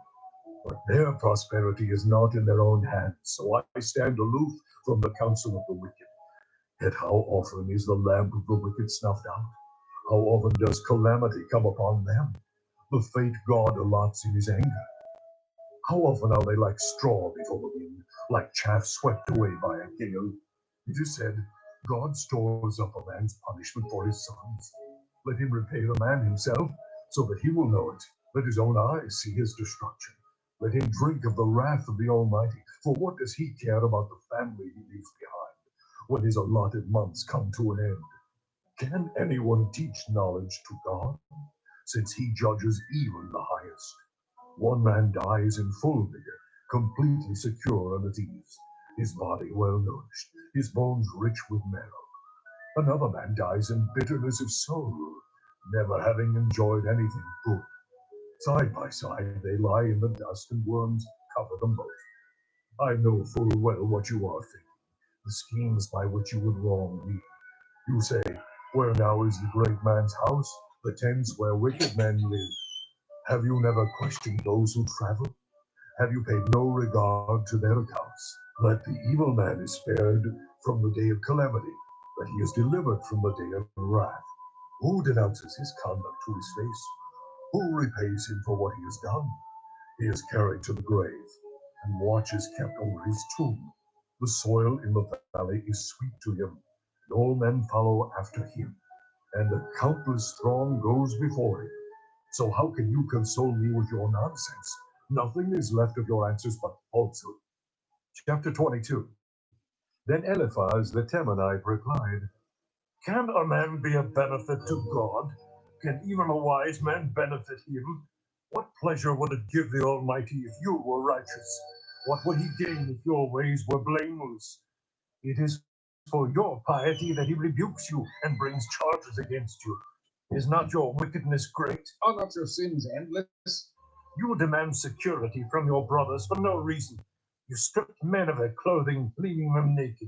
But their prosperity is not in their own hands, so I stand aloof from the counsel of the wicked. Yet how often is the lamp of the wicked snuffed out? How often does calamity come upon them? The fate God allots in his anger. How often are they like straw before the wind, like chaff swept away by a gale? It is said, God stores up a man's punishment for his sons. Let him repay the man himself, so that he will know it. Let his own eyes see his destruction. Let him drink of the wrath of the Almighty. For what does he care about the family he leaves behind, when his allotted months come to an end? Can anyone teach knowledge to God, since he judges even the highest? One man dies in full vigor, completely secure and at ease, his body well nourished, his bones rich with marrow. Another man dies in bitterness of soul, never having enjoyed anything good. Side by side they lie in the dust, and worms cover them both. I know full well what you are thinking, the schemes by which you would wrong me. You say, where now is the great man's house, the tents where wicked men live? Have you never questioned those who travel? Have you paid no regard to their accounts? That the evil man is spared from the day of calamity, that he is delivered from the day of wrath. Who denounces his conduct to his face? Who repays him for what he has done? He is carried to the grave, and watch is kept over his tomb. The soil in the valley is sweet to him, and all men follow after him, and a countless throng goes before him. So how can you console me with your nonsense? Nothing is left of your answers but falsehood. Chapter 22. Then Eliphaz the Temanite replied, can a man be a benefit to God? Can even a wise man benefit him? What pleasure would it give the Almighty if you were righteous? What would he gain if your ways were blameless? It is for your piety that he rebukes you and brings charges against you. Is not your wickedness great? Are not your sins endless? You demand security from your brothers for no reason. You stripped men of their clothing, leaving them naked.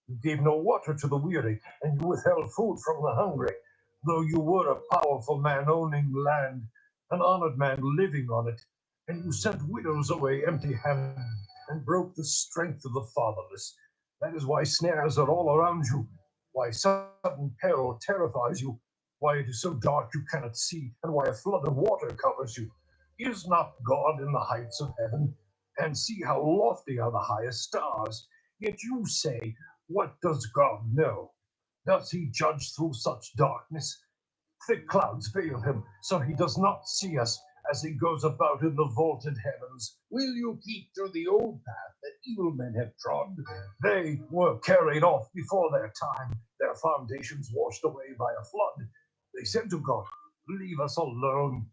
You gave no water to the weary, and you withheld food from the hungry. Though you were a powerful man owning land, an honored man living on it, and you sent widows away empty-handed and broke the strength of the fatherless. That is why snares are all around you, why sudden peril terrifies you, why it is so dark you cannot see, and why a flood of water covers you. Is not God in the heights of heaven? And see how lofty are the highest stars. Yet you say, what does God know? Does he judge through such darkness? Thick clouds veil him, so he does not see us as he goes about in the vaulted heavens. Will you keep to the old path that evil men have trod? They were carried off before their time, their foundations washed away by a flood. They said to God, leave us alone.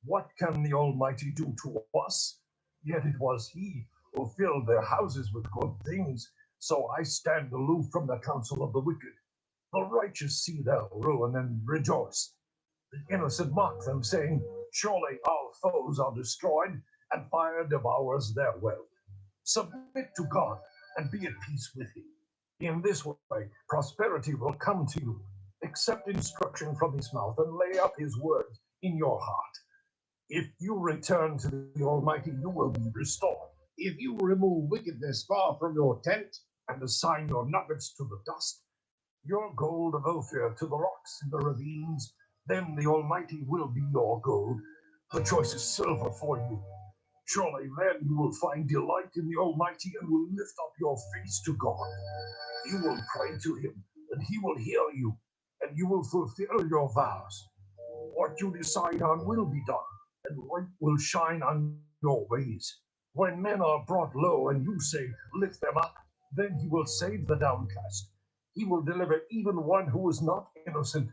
What can the Almighty do to us? Yet it was he who filled their houses with good things. So I stand aloof from the counsel of the wicked. The righteous see their ruin and rejoice. The innocent mock them, saying, surely our foes are destroyed, and fire devours their wealth. Submit to God, and be at peace with him. In this way, prosperity will come to you. Accept instruction from his mouth and lay up his words in your heart. If you return to the Almighty, you will be restored. If you remove wickedness far from your tent, And assign your nuggets to the dust, your gold of Ophir to the rocks in the ravines, then the Almighty will be your gold, the choicest silver for you. Surely then you will find delight in the Almighty and will lift up your face to God. You will pray to him, and he will hear you, and you will fulfill your vows. What you decide on will be done, and light will shine on your ways. When men are brought low and you say, lift them up, then he will save the downcast. He will deliver even one who is not innocent,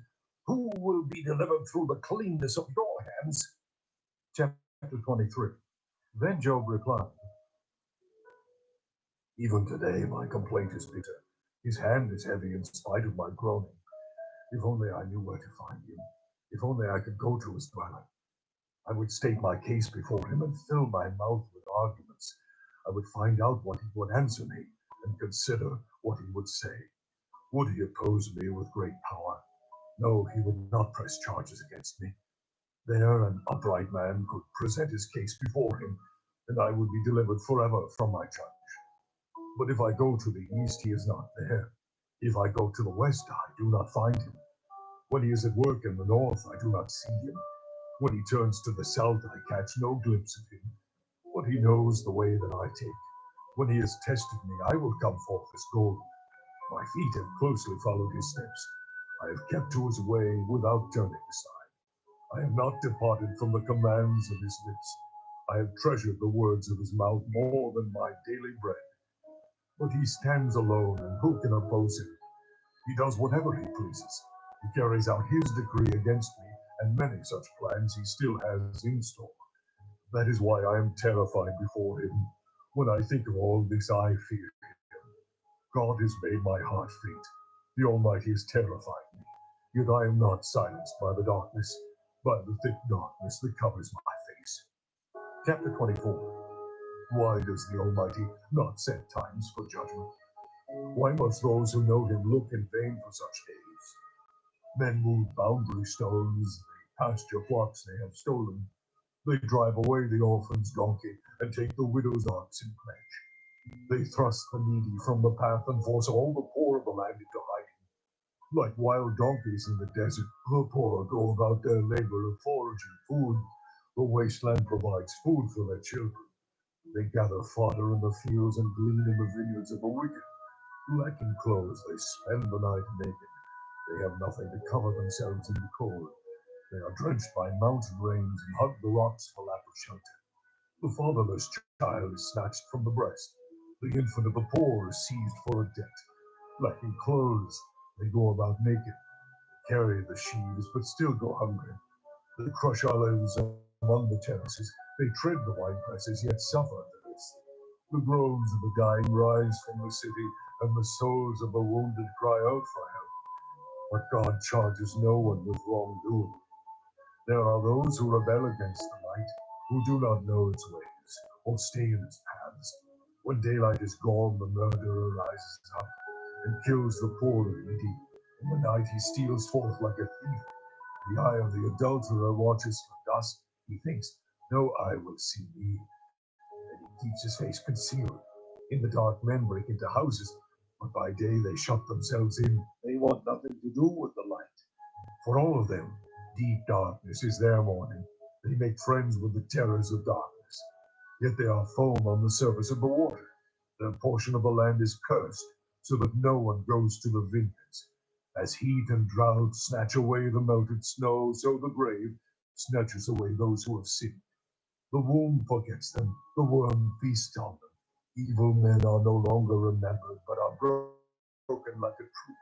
who will be delivered through the cleanness of your hands. Chapter 23. Then Job replied, Even today my complaint is bitter. His hand is heavy in spite of my groaning. If only I knew where to find him. If only I could go to his dwelling. I would state my case before him and fill my mouth with arguments. I would find out what he would answer me and consider what he would say. Would he oppose me with great power? No, he would not press charges against me. There an upright man could present his case before him, and I would be delivered forever from my judge. But if I go to the east, he is not there. If I go to the west, I do not find him. When he is at work in the north, I do not see him. When he turns to the south, I catch no glimpse of him. But he knows the way that I take. When he has tested me, I will come forth as gold. My feet have closely followed his steps. I have kept to his way without turning aside. I have not departed from the commands of his lips. I have treasured the words of his mouth more than my daily bread. But he stands alone, and who can oppose him? He does whatever he pleases. He carries out his decree against me, and many such plans he still has in store. That is why I am terrified before him. When I think of all this, I fear him. God has made my heart faint. The Almighty has terrified me. Yet I am not silenced by the darkness, by the thick darkness that covers my face. Chapter 24. Why does the Almighty not set times for judgment? Why must those who know him look in vain for such days? Men move boundary stones, they pasture flocks they have stolen. They drive away the orphan's donkey and take the widow's ox in pledge. They thrust the needy from the path and force all the poor of the land into hiding. Like wild donkeys in the desert, the poor go about their labor of foraging food. The wasteland provides food for their children. They gather fodder in the fields and glean in the vineyards of the wicked. Lacking clothes, they spend the night naked. They have nothing to cover themselves in the cold. They are drenched by mountain rains and hug the rocks for lack of shelter. The fatherless child is snatched from the breast. The infant of the poor is seized for a debt. Lacking clothes, they go about naked, carry the sheaves, but still go hungry. They crush olives among the terraces. They tread the winepresses, yet suffer thirst. The groans of the dying rise from the city, and the souls of the wounded cry out for help. But God charges no one with wrongdoing. There are those who rebel against the light, who do not know its ways, or stay in its paths. When daylight is gone, the murderer rises up and kills the poor and needy. In the night he steals forth like a thief. The eye of the adulterer watches for dust. He thinks, no eye will see me, and he keeps his face concealed. In the dark men break into houses, but by day they shut themselves in. They want nothing to do with the light. For all of them, deep darkness is their morning. They make friends with the terrors of darkness. Yet they are foam on the surface of the water. Their portion of the land is cursed, so that no one goes to the vineyards. As heat and drought snatch away the melted snow, so the grave snatches away those who have sinned. The womb forgets them, the worm feasts on them. Evil men are no longer remembered, but are broken like a tree.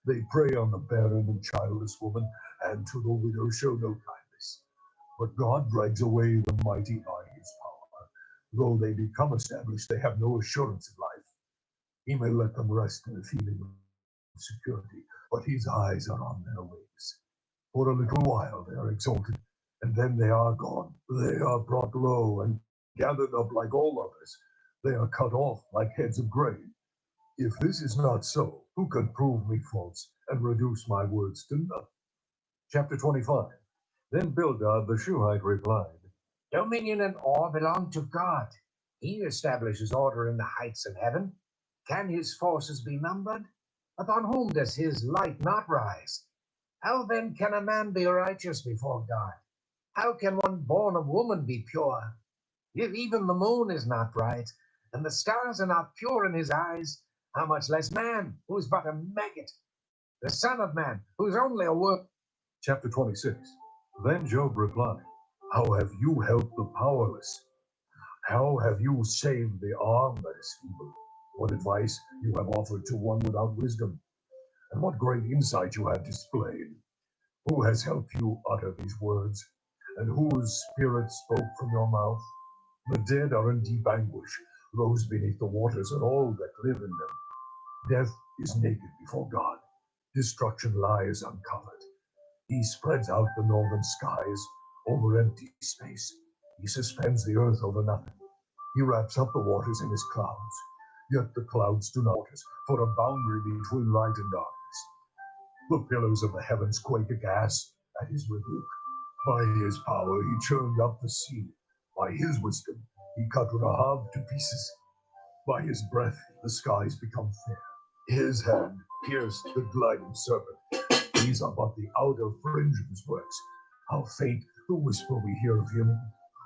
They prey on the barren and childless woman, and to the widow show no kindness. But God drags away the mighty by his power. Though they become established, they have no assurance of life. He may let them rest in a feeling of security, but his eyes are on their ways. For a little while they are exalted, and then they are gone. They are brought low and gathered up like all others. They are cut off like heads of grain. If this is not so, who can prove me false and reduce my words to none? Chapter 25. Then Bildad the Shuhite replied, Dominion and awe belong to God. He establishes order in the heights of heaven. Can his forces be numbered? Upon whom does his light not rise? How then can a man be righteous before God? How can one born of woman be pure? If even the moon is not bright, and the stars are not pure in his eyes, how much less man, who is but a maggot, the Son of Man, who is only a work. Chapter 26. Then Job replied, How have you helped the powerless? How have you saved the arm that is feeble? What advice you have offered to one without wisdom, and what great insight you have displayed. Who has helped you utter these words, and whose spirit spoke from your mouth? The dead are in deep anguish, those beneath the waters and all that live in them. Death is naked before God. Destruction lies uncovered. He spreads out the northern skies over empty space. He suspends the earth over nothing. He wraps up the waters in his clouds. Yet the clouds do not waters for a boundary between light and darkness. The pillars of the heavens quake aghast at his rebuke. By his power he churned up the sea. By his wisdom he cut Rahab to pieces. By his breath the skies become fair. His hand pierced the gliding serpent. These are but the outer fringe of his works. How faint the whisper we hear of him.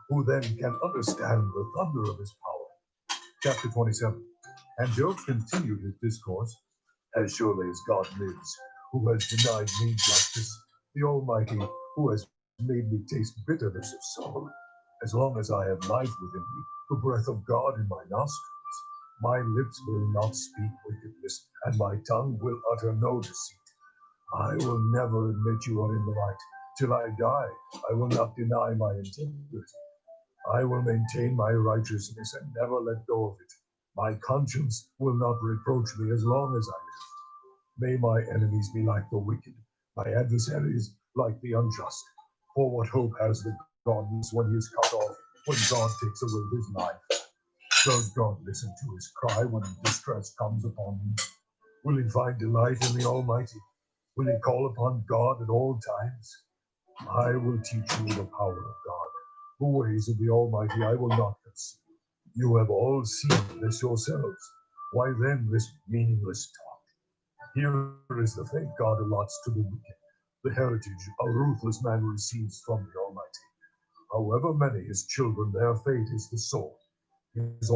Who then can understand the thunder of his power? Chapter 27. And Job continued his discourse. As surely as God lives, who has denied me justice, the Almighty, who has made me taste bitterness of soul. As long as I have life within me, the breath of God in my nostrils, my lips will not speak wickedness, and my tongue will utter no deceit. I will never admit you are in the right. Till I die, I will not deny my integrity. I will maintain my righteousness and never let go of it. My conscience will not reproach me as long as I live. May my enemies be like the wicked, my adversaries like the unjust. For what hope has the godless when he is cut off, when God takes away his life? Does God listen to his cry when distress comes upon him? Will he find delight in the Almighty? Will he call upon God at all times? I will teach you the power of God. The ways of the Almighty I will not conceal. You have all seen this yourselves. Why then this meaningless talk? Here is the fate God allots to the wicked, the heritage a ruthless man receives from the Almighty. However many his children, their fate is the sword. His